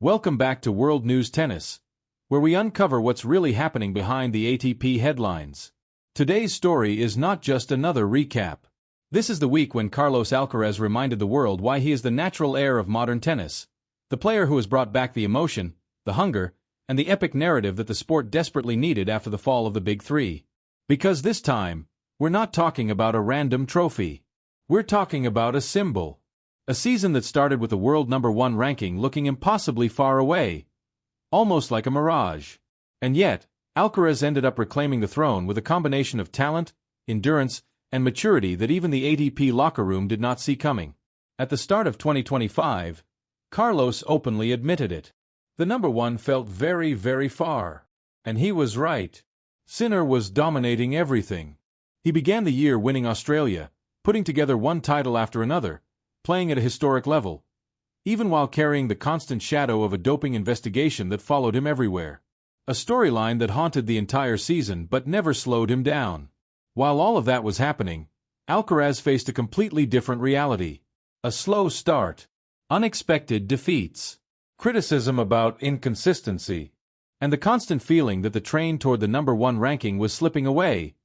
Welcome back to World News Tennis, where we uncover what's really happening behind the ATP headlines. Today's story is not just another recap. This is the week when Carlos Alcaraz reminded the world why he is the natural heir of modern tennis, the player who has brought back the emotion, the hunger, and the epic narrative that the sport desperately needed after the fall of the Big Three. Because this time, we're not talking about a random trophy. We're talking about a symbol. A season that started with the world #1 ranking looking impossibly far away, almost like a mirage. And yet, Alcaraz ended up reclaiming the throne with a combination of talent, endurance, and maturity that even the ATP locker room did not see coming. At the start of 2025, Carlos openly admitted it. The #1 felt very, very far. And he was right. Sinner was dominating everything. He began the year winning Australia, putting together one title after another, playing at a historic level, even while carrying the constant shadow of a doping investigation that followed him everywhere. A storyline that haunted the entire season but never slowed him down. While all of that was happening, Alcaraz faced a completely different reality. A slow start, unexpected defeats, criticism about inconsistency, and the constant feeling that the train toward the #1 ranking was slipping away,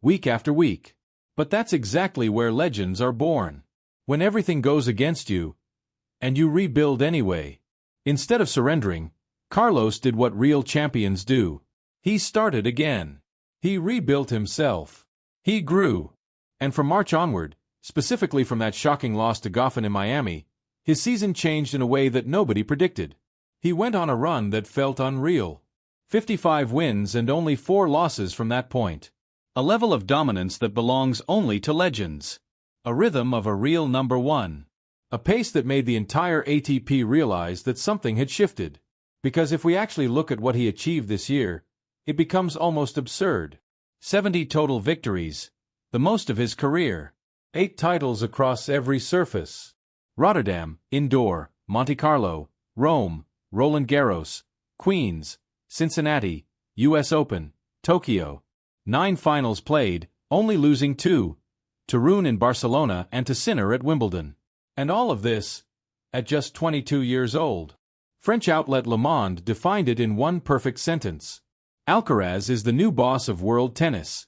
week after week. But that's exactly where legends are born. When everything goes against you, and you rebuild anyway. Instead of surrendering, Carlos did what real champions do. He started again. He rebuilt himself. He grew. And from March onward, specifically from that shocking loss to Goffin in Miami, his season changed in a way that nobody predicted. He went on a run that felt unreal. 55 wins and only 4 losses from that point. A level of dominance that belongs only to legends. A rhythm of a real #1. A pace that made the entire ATP realize that something had shifted. Because if we actually look at what he achieved this year, it becomes almost absurd. 70 total victories, the most of his career. 8 titles across every surface. Rotterdam, Indoor, Monte Carlo, Rome, Roland Garros, Queens, Cincinnati, US Open, Tokyo. 9 finals played, only losing 2. Turin in Barcelona and to Sinner at Wimbledon. And all of this, at just 22 years old. French outlet Le Monde defined it in one perfect sentence. Alcaraz is the new boss of world tennis.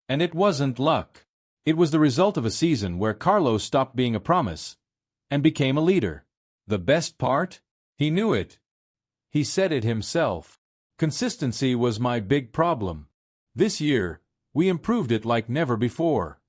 And it wasn't luck. It was the result of a season where Carlos stopped being a promise and became a leader. The best part? He knew it. He said it himself. Consistency was my big problem. This year, we improved it like never before.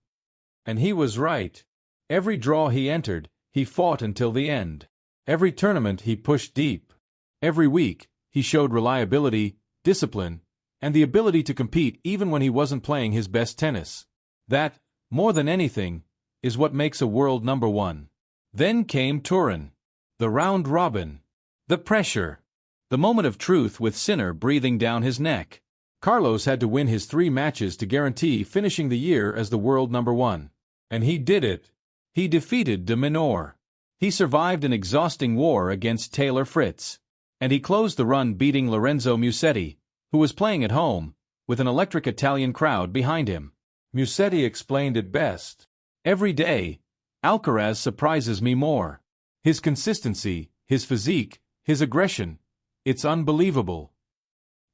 And he was right. Every draw he entered, he fought until the end. Every tournament he pushed deep. Every week, he showed reliability, discipline, and the ability to compete even when he wasn't playing his best tennis. That, more than anything, is what makes a world #1. Then came Turin. The round robin. The pressure. The moment of truth with Sinner breathing down his neck. Carlos had to win his 3 matches to guarantee finishing the year as the world #1. And he did it. He defeated de Minaur. He survived an exhausting war against Taylor Fritz. And he closed the run beating Lorenzo Musetti, who was playing at home, with an electric Italian crowd behind him. Musetti explained it best. Every day, Alcaraz surprises me more. His consistency, his physique, his aggression. It's unbelievable.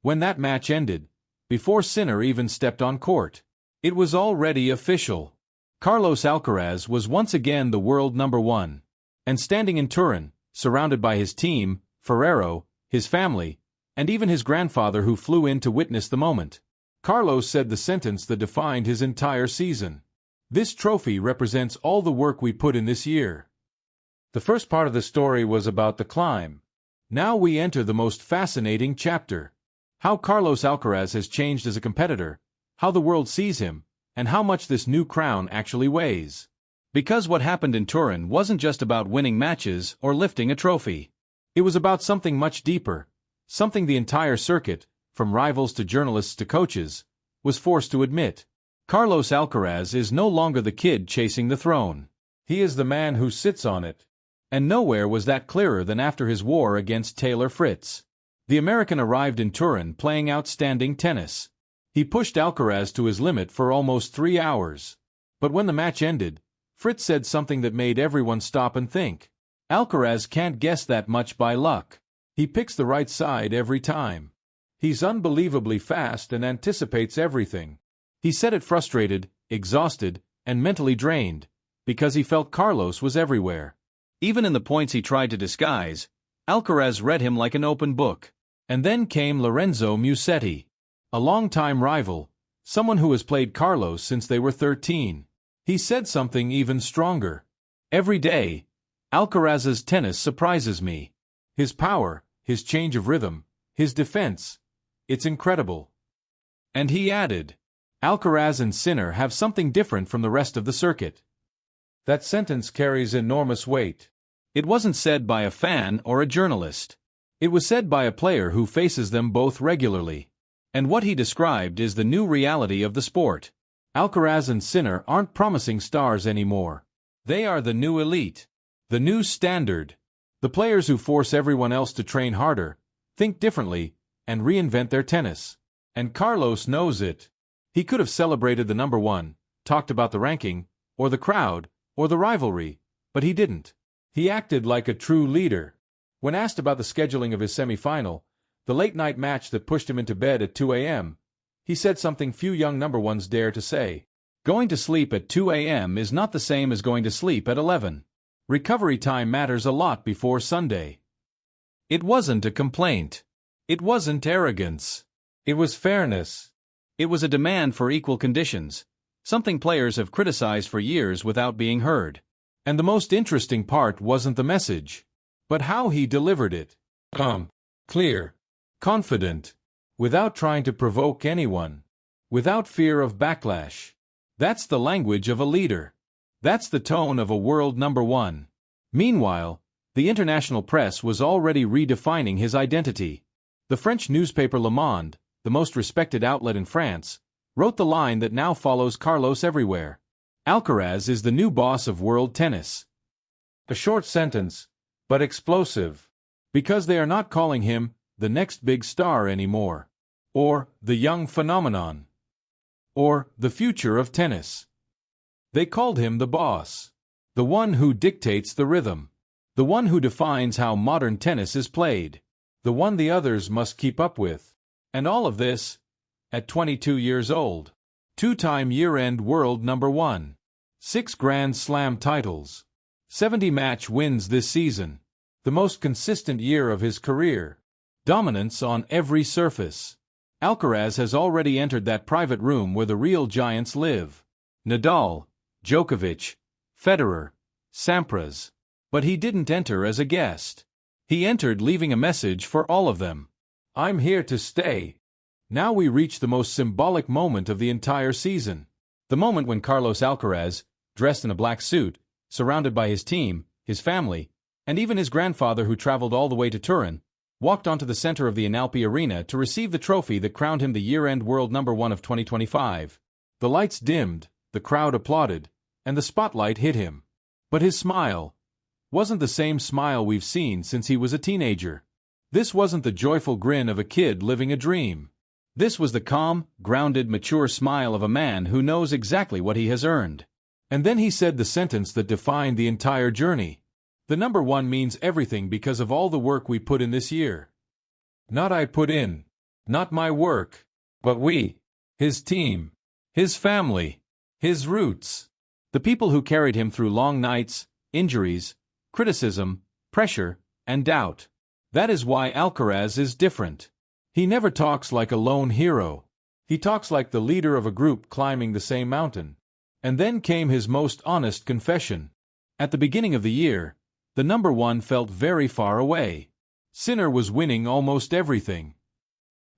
When that match ended, before Sinner even stepped on court, it was already official. Carlos Alcaraz was once again the world #1. And standing in Turin, surrounded by his team, Ferrero, his family, and even his grandfather who flew in to witness the moment, Carlos said the sentence that defined his entire season. This trophy represents all the work we put in this year. The first part of the story was about the climb. Now we enter the most fascinating chapter. How Carlos Alcaraz has changed as a competitor, how the world sees him, and how much this new crown actually weighs. Because what happened in Turin wasn't just about winning matches or lifting a trophy. It was about something much deeper, something the entire circuit, from rivals to journalists to coaches, was forced to admit. Carlos Alcaraz is no longer the kid chasing the throne. He is the man who sits on it. And nowhere was that clearer than after his war against Taylor Fritz. The American arrived in Turin playing outstanding tennis. He pushed Alcaraz to his limit for almost 3 hours. But when the match ended, Fritz said something that made everyone stop and think. Alcaraz can't guess that much by luck. He picks the right side every time. He's unbelievably fast and anticipates everything. He said it frustrated, exhausted, and mentally drained, because he felt Carlos was everywhere. Even in the points he tried to disguise, Alcaraz read him like an open book. And then came Lorenzo Musetti, a longtime rival, someone who has played Carlos since they were 13. He said something even stronger. Every day, Alcaraz's tennis surprises me. His power, his change of rhythm, his defense, it's incredible. And he added, Alcaraz and Sinner have something different from the rest of the circuit. That sentence carries enormous weight. It wasn't said by a fan or a journalist. It was said by a player who faces them both regularly. And what he described is the new reality of the sport. Alcaraz and Sinner aren't promising stars anymore. They are the new elite, the new standard. The players who force everyone else to train harder, think differently, and reinvent their tennis. And Carlos knows it. He could have celebrated the number one, talked about the ranking, or the crowd, or the rivalry, but he didn't. He acted like a true leader. When asked about the scheduling of his semi-final, the late-night match that pushed him into bed at 2 a.m., he said something few young number ones dare to say. Going to sleep at 2 a.m. is not the same as going to sleep at 11. Recovery time matters a lot before Sunday. It wasn't a complaint. It wasn't arrogance. It was fairness. It was a demand for equal conditions, something players have criticized for years without being heard. And the most interesting part wasn't the message, but how he delivered it. Calm, clear, confident, without trying to provoke anyone, without fear of backlash. That's the language of a leader. That's the tone of a world number one. Meanwhile, the international press was already redefining his identity. The French newspaper Le Monde, the most respected outlet in France, wrote the line that now follows Carlos everywhere. Alcaraz is the new boss of world tennis. A short sentence, but explosive. Because they are not calling him the next big star anymore, or the young phenomenon, or the future of tennis. They called him the boss, the one who dictates the rhythm, the one who defines how modern tennis is played, the one the others must keep up with. And all of this, at 22 years old. Two-time year-end world number one. 6 Grand Slam titles. 70 match wins this season. The most consistent year of his career. Dominance on every surface. Alcaraz has already entered that private room where the real giants live. Nadal, Djokovic, Federer, Sampras. But he didn't enter as a guest. He entered leaving a message for all of them. I'm here to stay. Now we reach the most symbolic moment of the entire season. The moment when Carlos Alcaraz, dressed in a black suit, surrounded by his team, his family, and even his grandfather who traveled all the way to Turin, walked onto the center of the Inalpi Arena to receive the trophy that crowned him the year-end world number one of 2025. The lights dimmed, the crowd applauded, and the spotlight hit him. But his smile wasn't the same smile we've seen since he was a teenager. This wasn't the joyful grin of a kid living a dream. This was the calm, grounded, mature smile of a man who knows exactly what he has earned. And then he said the sentence that defined the entire journey. The number one means everything because of all the work we put in this year. Not I put in, not my work, but we, his team, his family, his roots, the people who carried him through long nights, injuries, criticism, pressure, and doubt. That is why Alcaraz is different. He never talks like a lone hero. He talks like the leader of a group climbing the same mountain. And then came his most honest confession. At the beginning of the year, the number one felt very far away. Sinner was winning almost everything.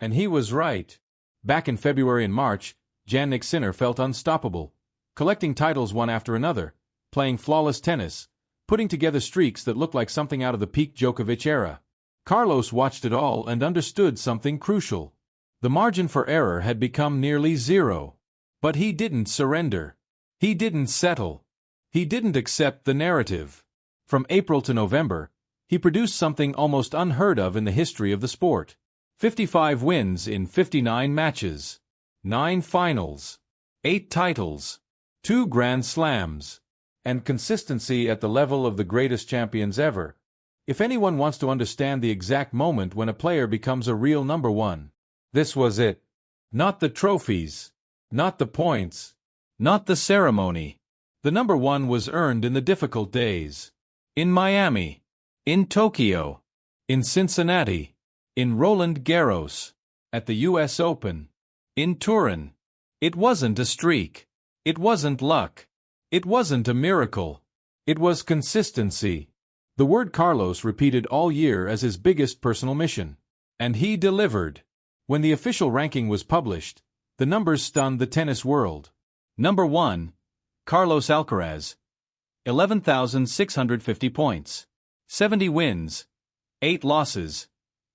And he was right. Back in February and March, Jannik Sinner felt unstoppable, collecting titles one after another, playing flawless tennis, putting together streaks that looked like something out of the peak Djokovic era. Carlos watched it all and understood something crucial. The margin for error had become nearly zero. But he didn't surrender. He didn't settle. He didn't accept the narrative. From April to November, he produced something almost unheard of in the history of the sport. 55 wins in 59 matches. 9 finals. 8 titles. 2 Grand Slams. And consistency at the level of the greatest champions ever. If anyone wants to understand the exact moment when a player becomes a real number one, this was it. Not the trophies, not the points, not the ceremony. The number one was earned in the difficult days. In Miami, in Tokyo, in Cincinnati, in Roland Garros, at the US Open, in Turin. It wasn't a streak. It wasn't luck. It wasn't a miracle. It was consistency. The word Carlos repeated all year as his biggest personal mission. And he delivered. When the official ranking was published, the numbers stunned the tennis world. Number 1. Carlos Alcaraz. 11,650 points. 70 wins. 8 losses.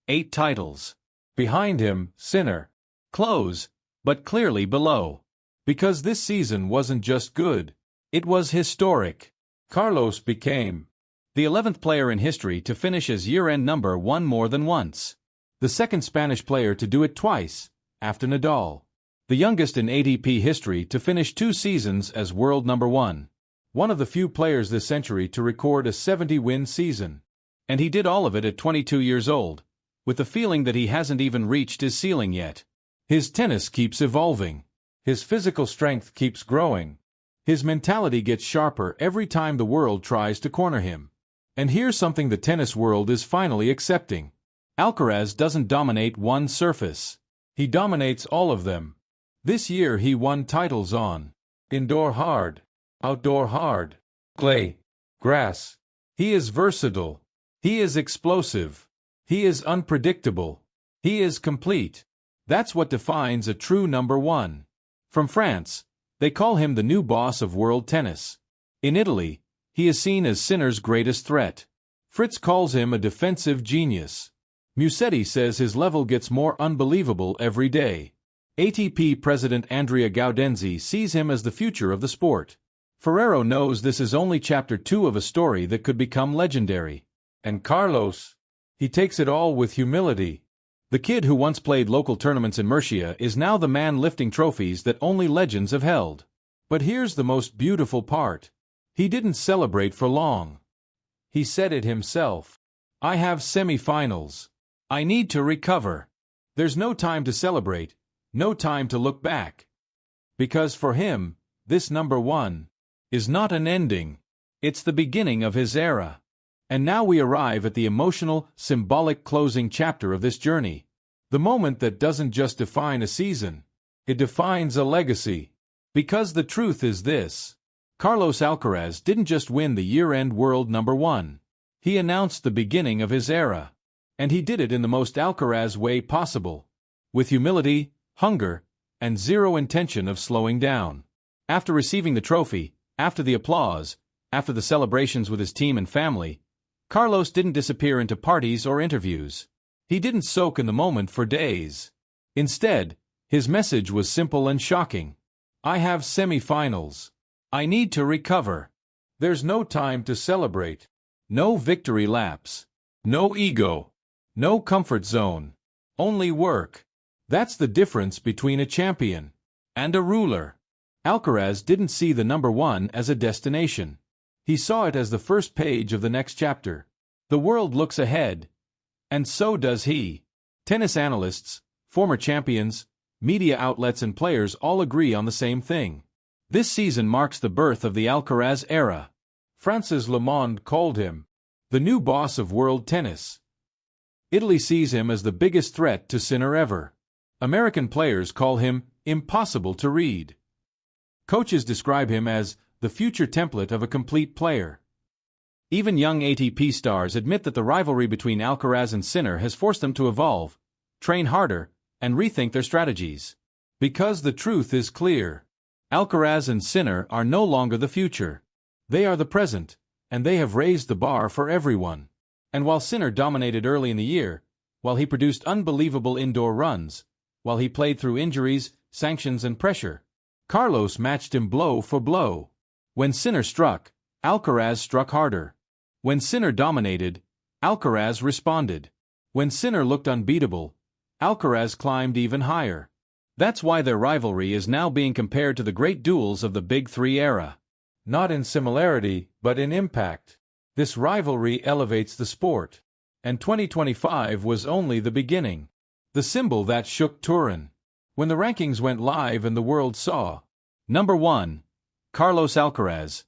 8 titles. Behind him, Sinner. Close, but clearly below. Because this season wasn't just good. It was historic. Carlos became the 11th player in history to finish as year-end number one more than once. The second Spanish player to do it twice, after Nadal. The youngest in ATP history to finish 2 seasons as world number one. One of the few players this century to record a 70-win season. And he did all of it at 22 years old, with the feeling that he hasn't even reached his ceiling yet. His tennis keeps evolving. His physical strength keeps growing. His mentality gets sharper every time the world tries to corner him. And here's something the tennis world is finally accepting. Alcaraz doesn't dominate one surface. He dominates all of them. This year he won titles on indoor hard, outdoor hard, clay, grass. He is versatile. He is explosive. He is unpredictable. He is complete. That's what defines a true number one. From France, they call him the new boss of world tennis. In Italy, he is seen as Sinner's greatest threat. Fritz calls him a defensive genius. Musetti says his level gets more unbelievable every day. ATP president Andrea Gaudenzi sees him as the future of the sport. Ferrero knows this is only chapter 2 of a story that could become legendary. And Carlos, he takes it all with humility. The kid who once played local tournaments in Murcia is now the man lifting trophies that only legends have held. But here's the most beautiful part. He didn't celebrate for long. He said it himself. I have semifinals. I need to recover. There's no time to celebrate, no time to look back. Because for him, this number one is not an ending. It's the beginning of his era. And now we arrive at the emotional, symbolic closing chapter of this journey. The moment that doesn't just define a season. It defines a legacy. Because the truth is this. Carlos Alcaraz didn't just win the year-end world number one. He announced the beginning of his era. And he did it in the most Alcaraz way possible. With humility, hunger, and zero intention of slowing down. After receiving the trophy, after the applause, after the celebrations with his team and family, Carlos didn't disappear into parties or interviews. He didn't soak in the moment for days. Instead, his message was simple and shocking. I have semifinals. I need to recover. There's no time to celebrate. No victory laps. No ego. No comfort zone. Only work. That's the difference between a champion and a ruler. Alcaraz didn't see the number one as a destination. He saw it as the first page of the next chapter. The world looks ahead. And so does he. Tennis analysts, former champions, media outlets and players all agree on the same thing. This season marks the birth of the Alcaraz era. France's Le Monde called him the new boss of world tennis. Italy sees him as the biggest threat to Sinner ever. American players call him impossible to read. Coaches describe him as the future template of a complete player. Even young ATP stars admit that the rivalry between Alcaraz and Sinner has forced them to evolve, train harder, and rethink their strategies. Because the truth is clear. Alcaraz and Sinner are no longer the future. They are the present, and they have raised the bar for everyone. And while Sinner dominated early in the year, while he produced unbelievable indoor runs, while he played through injuries, sanctions and pressure, Carlos matched him blow for blow. When Sinner struck, Alcaraz struck harder. When Sinner dominated, Alcaraz responded. When Sinner looked unbeatable, Alcaraz climbed even higher. That's why their rivalry is now being compared to the great duels of the Big Three era. Not in similarity, but in impact. This rivalry elevates the sport. And 2025 was only the beginning. The symbol that shook Turin. When the rankings went live and the world saw. Number 1. Carlos Alcaraz.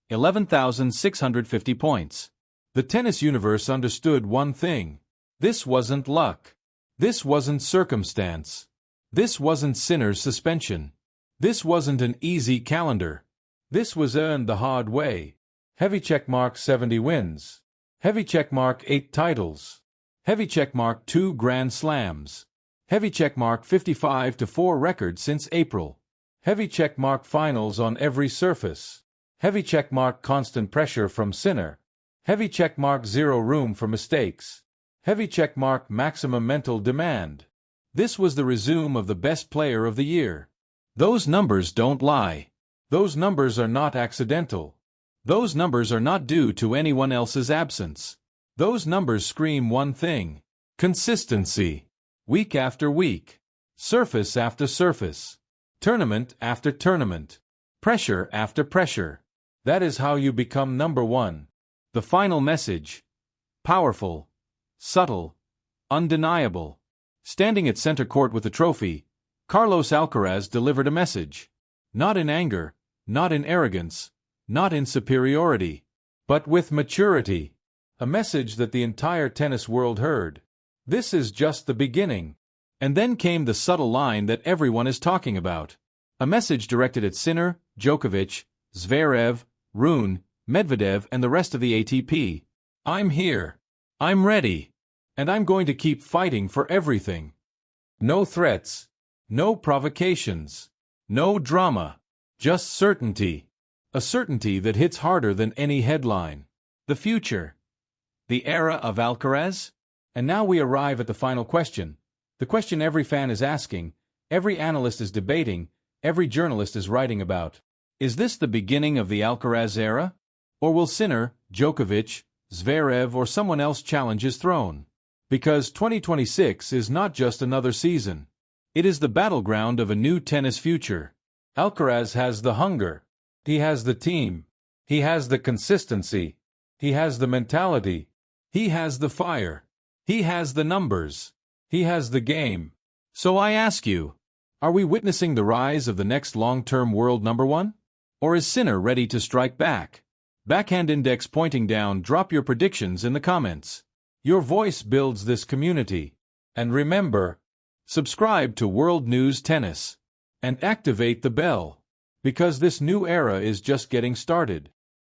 11,650 points. The tennis universe understood one thing. This wasn't luck. This wasn't circumstance. This wasn't Sinner's suspension. This wasn't an easy calendar. This was earned the hard way. Heavy checkmark 70 wins. Heavy checkmark 8 titles. Heavy checkmark 2 Grand Slams. Heavy checkmark 55-4 record since April. Heavy checkmark finals on every surface. Heavy checkmark constant pressure from Sinner. Heavy checkmark 0 room for mistakes. Heavy checkmark maximum mental demand. This was the resume of the best player of the year. Those numbers don't lie. Those numbers are not accidental. Those numbers are not due to anyone else's absence. Those numbers scream one thing. Consistency. Week after week. Surface after surface. Tournament after tournament. Pressure after pressure. That is how you become number one. The final message. Powerful. Subtle. Undeniable. Standing at center court with the trophy, Carlos Alcaraz delivered a message. Not in anger, not in arrogance, not in superiority, but with maturity. A message that the entire tennis world heard. This is just the beginning. And then came the subtle line that everyone is talking about. A message directed at Sinner, Djokovic, Zverev, Rune, Medvedev and the rest of the ATP. I'm here. I'm ready. And I'm going to keep fighting for everything. No threats. No provocations. No drama. Just certainty. A certainty that hits harder than any headline. The future. The era of Alcaraz? And now we arrive at the final question. The question every fan is asking, every analyst is debating, every journalist is writing about. Is this the beginning of the Alcaraz era? Or will Sinner, Djokovic, Zverev or someone else challenge his throne? Because 2026 is not just another season. It is the battleground of a new tennis future. Alcaraz has the hunger. He has the team. He has the consistency. He has the mentality. He has the fire. He has the numbers. He has the game. So I ask you, are we witnessing the rise of the next long-term world number one? Or is Sinner ready to strike back? Backhand index pointing down. Drop your predictions in the comments. Your voice builds this community. And remember, subscribe to World News Tennis. And activate the bell. Because this new era is just getting started.